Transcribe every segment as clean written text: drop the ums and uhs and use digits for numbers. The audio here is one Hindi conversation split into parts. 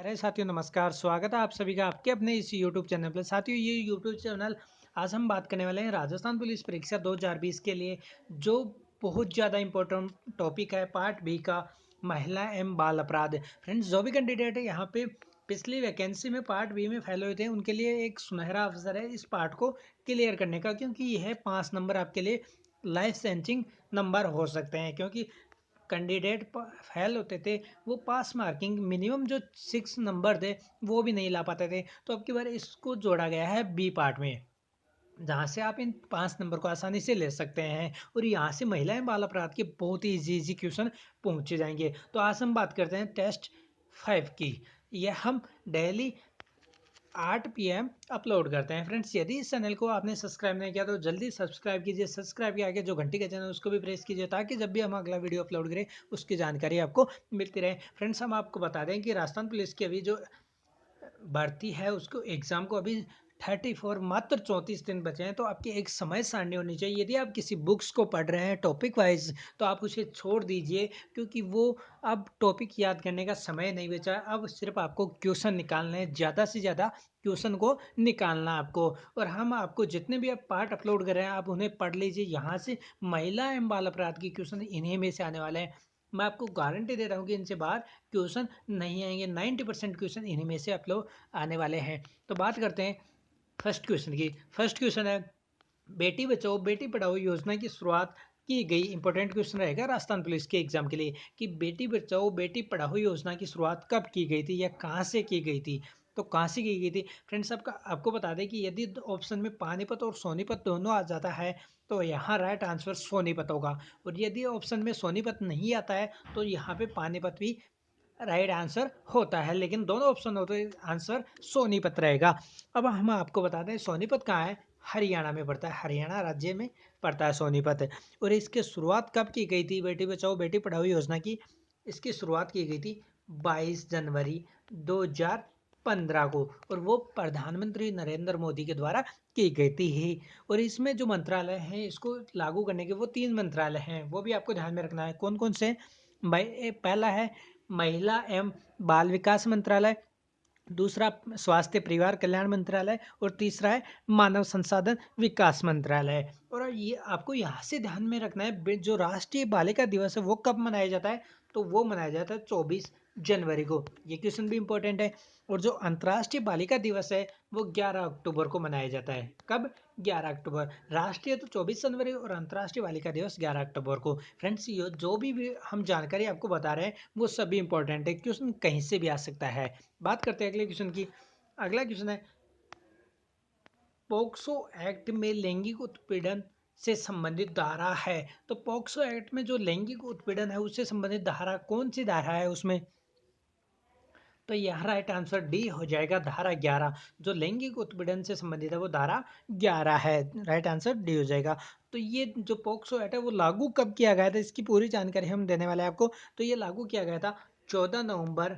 अरे साथियों नमस्कार, स्वागत है आप सभी का आपके अपने इस यूट्यूब चैनल पर। साथियों ये यूट्यूब चैनल आज हम बात करने वाले हैं राजस्थान पुलिस परीक्षा 2020 के लिए जो बहुत ज़्यादा इम्पोर्टेंट टॉपिक है पार्ट बी का, महिला एवं बाल अपराध। फ्रेंड्स, जो भी कैंडिडेट है यहाँ पे पिछली वैकेंसी में पार्ट बी में फेल हुए थे उनके लिए एक सुनहरा अवसर है इस पार्ट को क्लियर करने का, क्योंकि यह 5 नंबर आपके लिए लाइफ सेंचिंग नंबर हो सकते हैं। क्योंकि कैंडिडेट फेल होते थे वो पास मार्किंग मिनिमम जो 6 नंबर थे वो भी नहीं ला पाते थे, तो अब की बार इसको जोड़ा गया है बी पार्ट में, जहाँ से आप इन 5 नंबर को आसानी से ले सकते हैं और यहाँ से महिलाएं बाल अपराध के बहुत ही इजी क्वेश्चन पहुंचे जाएंगे। तो आज हम बात करते हैं टेस्ट 5 की। यह हम डेली 8 PM अपलोड करते हैं। फ्रेंड्स, यदि इस चैनल को आपने सब्सक्राइब नहीं किया तो जल्दी सब्सक्राइब कीजिए। सब्सक्राइब के आगे जो घंटी का चैनल उसको भी प्रेस कीजिए ताकि जब भी हम अगला वीडियो अपलोड करें उसकी जानकारी आपको मिलती रहे। फ्रेंड्स, हम आपको बता दें कि राजस्थान पुलिस की अभी जो भर्ती है उसको एग्जाम को अभी 34 मात्र 34 दिन बचे हैं। तो आपकी एक समय सारणी होनी चाहिए। यदि आप किसी बुक्स को पढ़ रहे हैं टॉपिक वाइज तो आप उसे छोड़ दीजिए, क्योंकि वो अब टॉपिक याद करने का समय नहीं बचा। अब सिर्फ आपको क्वेश्चन निकालने हैं, ज़्यादा से ज़्यादा क्वेश्चन को निकालना आपको। और हम आपको जितने भी आप पार्ट अपलोड कर रहे हैं आप उन्हें पढ़ लीजिए। यहाँ से महिला एवं बाल अपराध की क्वेश्चन इन्हीं में से आने वाले हैं। मैं आपको गारंटी दे रहा हूँ कि इनसे बाहर क्वेश्चन नहीं आएंगे। 90% क्वेश्चन इन्हीं में से आप लोग आने वाले हैं। तो बात करते हैं फर्स्ट क्वेश्चन की। फर्स्ट क्वेश्चन है, बेटी बचाओ बेटी पढ़ाओ योजना की शुरुआत की गई। इंपॉर्टेंट क्वेश्चन रहेगा राजस्थान पुलिस के एग्जाम के लिए कि बेटी बचाओ बेटी पढ़ाओ योजना की शुरुआत कब की गई थी या कहाँ से की गई थी। तो कहाँ से की गई थी फ्रेंड्स, आपको बता दें कि यदि ऑप्शन में पानीपत और सोनीपत दोनों आ जाता है तो यहाँ राइट आंसर सोनीपत होगा। और यदि ऑप्शन में सोनीपत नहीं आता है तो यहाँ पे पानीपत भी राइट आंसर होता है, लेकिन दोनों ऑप्शन होते हैं आंसर सोनीपत रहेगा। अब हम आपको बता दें सोनीपत कहाँ है, हरियाणा में पड़ता है। हरियाणा राज्य में पड़ता है सोनीपत। और इसकी शुरुआत कब की गई थी बेटी बचाओ बेटी पढ़ाओ योजना की? इसकी शुरुआत की गई थी 22 जनवरी 2015 को, और वो प्रधानमंत्री नरेंद्र मोदी के द्वारा की गई थी ही। और इसमें जो मंत्रालय हैं इसको लागू करने के वो 3 मंत्रालय हैं, वो भी आपको ध्यान में रखना है। कौन कौन से? भाई, पहला है महिला एवं बाल विकास मंत्रालय, दूसरा स्वास्थ्य परिवार कल्याण मंत्रालय और तीसरा है मानव संसाधन विकास मंत्रालय। और ये आपको यहाँ से ध्यान में रखना है जो राष्ट्रीय बालिका दिवस है वो कब मनाया जाता है? तो वो मनाया जाता है 24 जनवरी को। ये क्वेश्चन भी इंपॉर्टेंट है। और जो अंतर्राष्ट्रीय बालिका दिवस है वो 11 अक्टूबर को मनाया जाता है। कब? 11 अक्टूबर। राष्ट्रीय तो 24 जनवरी और अंतर्राष्ट्रीय बालिका दिवस 11 अक्टूबर को। फ्रेंड्स, ये जो भी हम जानकारी आपको बता रहे हैं वो सभी इंपॉर्टेंट है, क्वेश्चन कहीं से भी आ सकता है। बात करते हैं अगले क्वेश्चन की। अगला क्वेश्चन है, पोक्सो एक्ट में लैंगिक उत्पीड़न से संबंधित धारा है। तो पोक्सो एक्ट में जो लैंगिक उत्पीड़न है उससे संबंधित धारा कौन सी धारा है उसमें? तो यह राइट आंसर डी हो जाएगा, धारा 11। जो लैंगिक उत्पीड़न से संबंधित है वो धारा 11 है। राइट आंसर डी हो जाएगा। तो ये जो पोक्सो एक्ट है वो लागू कब किया गया था इसकी पूरी जानकारी हम देने वाले हैं आपको। तो ये लागू किया गया था 14 नवंबर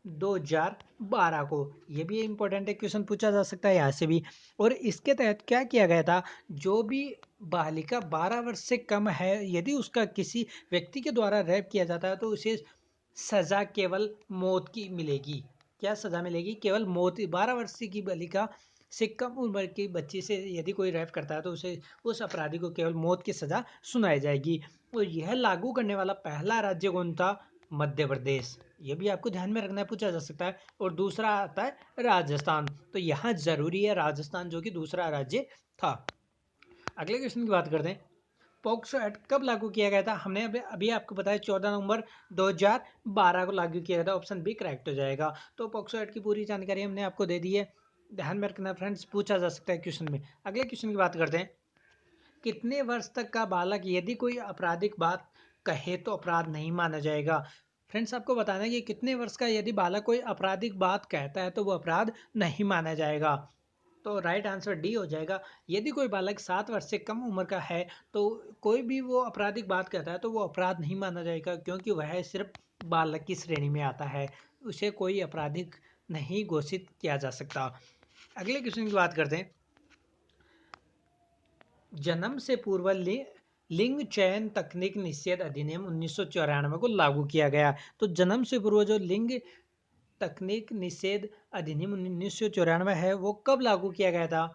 2012 को। ये भी इंपॉर्टेंट है, क्वेश्चन पूछा जा सकता है यहाँ से भी। और इसके तहत क्या किया गया था, जो भी बालिका 12 वर्ष से कम है यदि उसका किसी व्यक्ति के द्वारा रेप किया जाता है तो उसे सजा केवल मौत की मिलेगी। क्या सजा मिलेगी? केवल मौत। 12 वर्ष की बालिका से कम उम्र की बच्ची से यदि कोई रेप करता है तो उसे उस अपराधी को केवल मौत की सजा सुनाई जाएगी। और यह लागू करने वाला पहला राज्य कौन था? मध्य प्रदेश। ये भी आपको ध्यान में रखना है, पूछा जा सकता है। और दूसरा आता है राजस्थान। तो यहाँ जरूरी है राजस्थान जो कि दूसरा राज्य था। अगले क्वेश्चन की बात करते हैं, पॉक्सो एक्ट कब लागू किया गया था? हमने अभी अभी आपको बताया 14 नवंबर 2012 को लागू किया गया था। ऑप्शन बी करेक्ट हो जाएगा। तो पॉक्सो एक्ट की पूरी जानकारी हमने आपको दे दी है, ध्यान में रखना फ्रेंड्स, पूछा जा सकता है क्वेश्चन में। अगले क्वेश्चन की बात करते हैं, कितने वर्ष तक का बालक यदि कोई आपराधिक बात कहे तो अपराध नहीं माना जाएगा? फ्रेंड्स, आपको बताना है कि कितने वर्ष का यदि बालक कोई आपराधिक बात कहता है तो वो अपराध नहीं माना जाएगा। तो राइट आंसर डी हो जाएगा। यदि कोई बालक 7 वर्ष से कम उम्र का है तो कोई भी वो आपराधिक बात कहता है तो वो अपराध नहीं माना जाएगा, क्योंकि वह सिर्फ बालक की श्रेणी में आता है, उसे कोई आपराधिक नहीं घोषित किया जा सकता। अगले क्वेश्चन की बात करते हैं, जन्म से पूर्व लिंग चयन तकनीक निषेध अधिनियम 1994 को लागू किया गया। तो जन्म से पूर्व जो लिंग तकनीक निषेध अधिनियम 1994 है वो कब लागू किया गया था?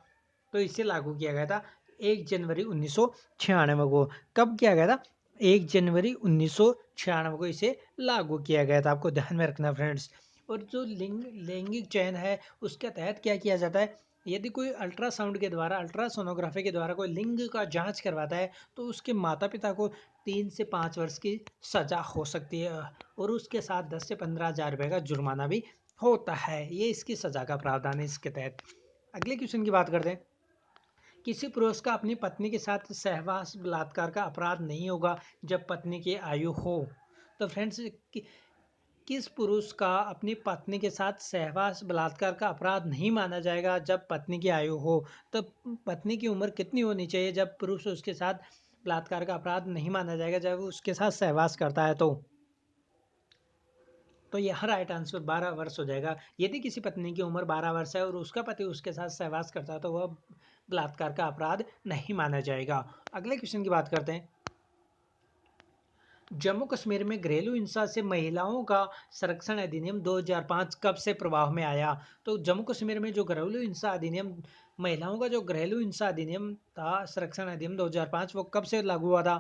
तो इसे लागू किया गया था 1 जनवरी 1996 को। कब किया गया था? 1 जनवरी 1996 को इसे लागू किया गया था, आपको ध्यान में रखना फ्रेंड्स। और जो लैंगिक चयन है उसके तहत क्या किया जाता है? यदि कोई अल्ट्रासाउंड के द्वारा, अल्ट्रासोनोग्राफी के द्वारा कोई लिंग का जांच करवाता है तो उसके माता पिता को 3 से 5 वर्ष की सजा हो सकती है और उसके साथ 10 से 15,000 रुपये का जुर्माना भी होता है। ये इसकी सजा का प्रावधान है इसके तहत। अगले क्वेश्चन की बात करते हैं। किसी पुरुष का अपनी पत्नी के साथ सहवास बलात्कार का अपराध नहीं होगा जब पत्नी की आयु हो। तो फ्रेंड्स, किस पुरुष का अपनी पत्नी के साथ सहवास बलात्कार का अपराध नहीं माना जाएगा जब पत्नी की आयु हो? तो पत्नी की उम्र कितनी होनी चाहिए जब पुरुष उसके साथ बलात्कार का अपराध नहीं माना जाएगा जब वो उसके साथ सहवास करता है? तो यह राइट आंसर 12 वर्ष हो जाएगा। यदि किसी पत्नी की उम्र 12 वर्ष है और उसका पति उसके साथ सहवास करता है तो वह बलात्कार का अपराध नहीं माना जाएगा। अगले क्वेश्चन की बात करते हैं। जम्मू कश्मीर में घरेलू हिंसा से महिलाओं का संरक्षण अधिनियम 2005 कब से प्रभाव में आया? तो जम्मू कश्मीर में जो घरेलू हिंसा अधिनियम, महिलाओं का जो घरेलू हिंसा अधिनियम था, संरक्षण अधिनियम 2005, वो कब से लागू हुआ था?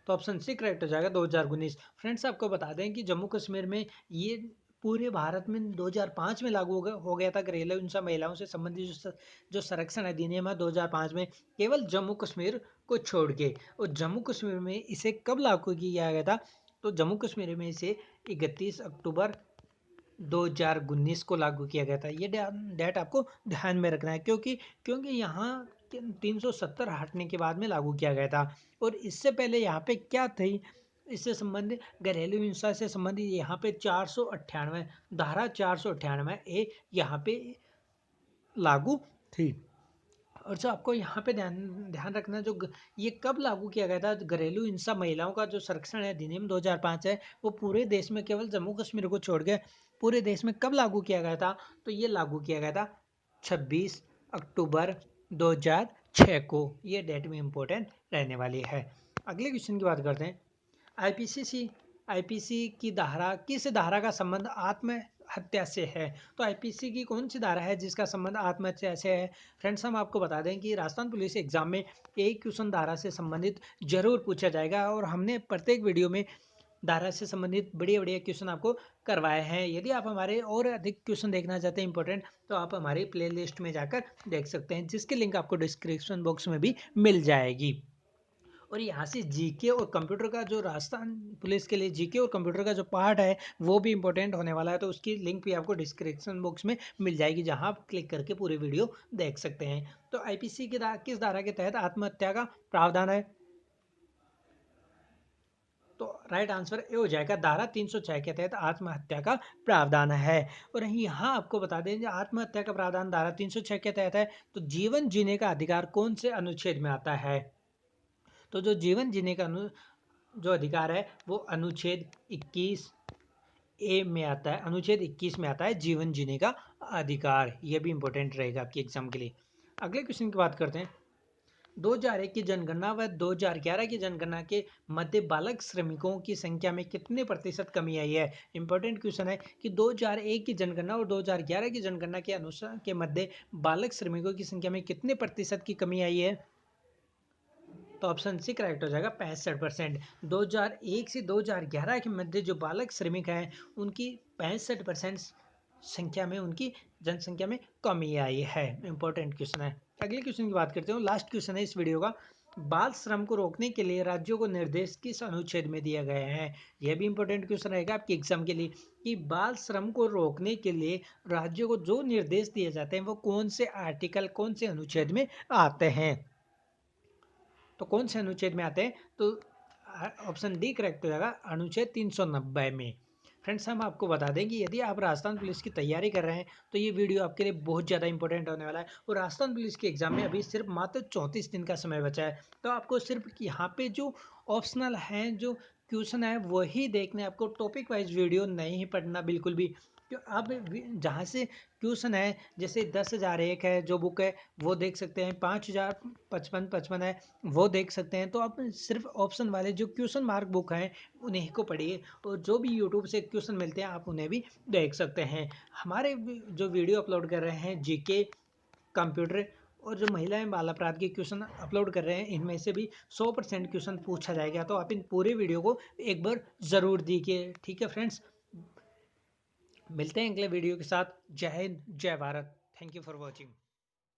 तो ऑप्शन सी करेक्ट हो जाएगा 2019। फ्रेंड्स, आपको बता दें कि जम्मू कश्मीर में ये पूरे भारत में 2005 में लागू हो गया था घरेलू हिंसा महिलाओं से संबंधित जो संरक्षण अधिनियम है 2005 में, केवल जम्मू कश्मीर को छोड़ के। और जम्मू कश्मीर में इसे कब लागू किया गया था? तो जम्मू कश्मीर में इसे 31 अक्टूबर 2019 को लागू किया गया था। ये डेट आपको ध्यान में रखना है क्योंकि यहाँ 370 हटने के बाद में लागू किया गया था। और इससे पहले यहाँ पे क्या थी, इससे संबंधित घरेलू हिंसा से संबंधित यहाँ पे 498 धारा 498 ए यहाँ पे लागू थी। और जो आपको यहाँ पे ध्यान ध्यान रखना, ये कब लागू किया गया था? घरेलू हिंसा महिलाओं का जो संरक्षण अधिनियम 2005 है वो पूरे देश में, केवल जम्मू कश्मीर को छोड़ के पूरे देश में कब लागू किया गया था? तो ये लागू किया गया था 26 अक्टूबर 2006 को। ये डेट में इंपॉर्टेंट रहने वाली है। अगले क्वेश्चन की बात करते हैं। आईपीसी की धारा, किस धारा का संबंध आत्महत्या से है? तो आईपीसी की कौन सी धारा है जिसका संबंध आत्महत्या से है? फ्रेंड्स, हम आपको बता दें कि राजस्थान पुलिस एग्जाम में एक क्वेश्चन धारा से संबंधित जरूर पूछा जाएगा और हमने प्रत्येक वीडियो में धारा से संबंधित बढ़िया बढ़िया क्वेश्चन आपको करवाए हैं। यदि आप हमारे और अधिक क्वेश्चन देखना चाहते हैं इंपॉर्टेंट, तो आप हमारी प्लेलिस्ट में जाकर देख सकते हैं, जिसकी लिंक आपको डिस्क्रिप्शन बॉक्स में भी मिल जाएगी। और यहाँ से जीके और कंप्यूटर का, जो राजस्थान पुलिस के लिए जीके और कंप्यूटर का जो पार्ट है वो भी इंपॉर्टेंट होने वाला है, तो उसकी लिंक भी आपको डिस्क्रिप्शन बॉक्स में मिल जाएगी, जहाँ आप क्लिक करके पूरी वीडियो देख सकते हैं। तो आईपीसी की किस धारा के तहत आत्महत्या का प्रावधान है? तो राइट आंसर ए हो जाएगा, धारा 306 के तहत आत्महत्या का प्रावधान है। और यहाँ आपको बता दें, आत्महत्या का प्रावधान धारा 306 के तहत है, तो जीवन जीने का अधिकार कौन से अनुच्छेद में आता है? तो जो जीवन जीने का जो अधिकार है वो अनुच्छेद 21 ए में आता है, अनुच्छेद 21 में आता है जीवन जीने का अधिकार। ये भी इंपॉर्टेंट रहेगा आपके एग्जाम के लिए। अगले क्वेश्चन की बात करते हैं। 2001 की जनगणना व 2011 की जनगणना के मध्य बालक श्रमिकों की संख्या में कितने प्रतिशत कमी आई है? इंपॉर्टेंट क्वेश्चन है कि 2001 की जनगणना और 2011 की जनगणना के अनुसार के मध्य बालक श्रमिकों की संख्या में कितने प्रतिशत की कमी आई है? तो ऑप्शन सी करेक्ट हो जाएगा, 65%। 2001 से 2011 के मध्य जो बालक श्रमिक हैं उनकी 65% संख्या में, उनकी जनसंख्या में कमी आई है। इंपॉर्टेंट क्वेश्चन है। अगले क्वेश्चन की बात करते हैं, लास्ट क्वेश्चन है इस वीडियो का। बाल श्रम को रोकने के लिए राज्यों को निर्देश किस अनुच्छेद में दिया गया है? यह भी इंपॉर्टेंट क्वेश्चन रहेगा आपके एग्जाम के लिए कि बाल श्रम को रोकने के लिए राज्यों को जो निर्देश दिए जाते हैं वो कौन से आर्टिकल, कौन से अनुच्छेद में आते हैं? तो कौन से अनुच्छेद में आते हैं? तो ऑप्शन डी करेक्ट हो जाएगा, अनुच्छेद 390 में। फ्रेंड्स, हम आपको बता दें कि यदि आप राजस्थान पुलिस की तैयारी कर रहे हैं तो ये वीडियो आपके लिए बहुत ज़्यादा इंपॉर्टेंट होने वाला है। और राजस्थान पुलिस के एग्जाम में अभी सिर्फ मात्र 34 दिन का समय बचा है, तो आपको सिर्फ यहाँ पे जो ऑप्शनल हैं, जो क्वेश्चन है वही देखने, आपको टॉपिक वाइज वीडियो नहीं पढ़ना बिल्कुल भी। आप जहाँ से क्वेश्चन है, जैसे 10,001 है जो बुक है वो देख सकते हैं, 5,055 है वो देख सकते हैं। तो आप सिर्फ ऑप्शन वाले जो क्वेश्चन मार्क बुक हैं उन्हीं को पढ़िए, और जो भी यूट्यूब से क्वेश्चन मिलते हैं आप उन्हें भी देख सकते हैं। हमारे जो वीडियो अपलोड कर रहे हैं जीके, कंप्यूटर और जो महिलाएं बाल अपराध के क्वेश्चन अपलोड कर रहे हैं, इनमें से भी 100% क्वेश्चन पूछा जाएगा। तो आप इन पूरे वीडियो को एक बार ज़रूर देखिए। ठीक है फ्रेंड्स, मिलते हैं अगले वीडियो के साथ। जय हिंद, जय Bharat. Thank you for watching.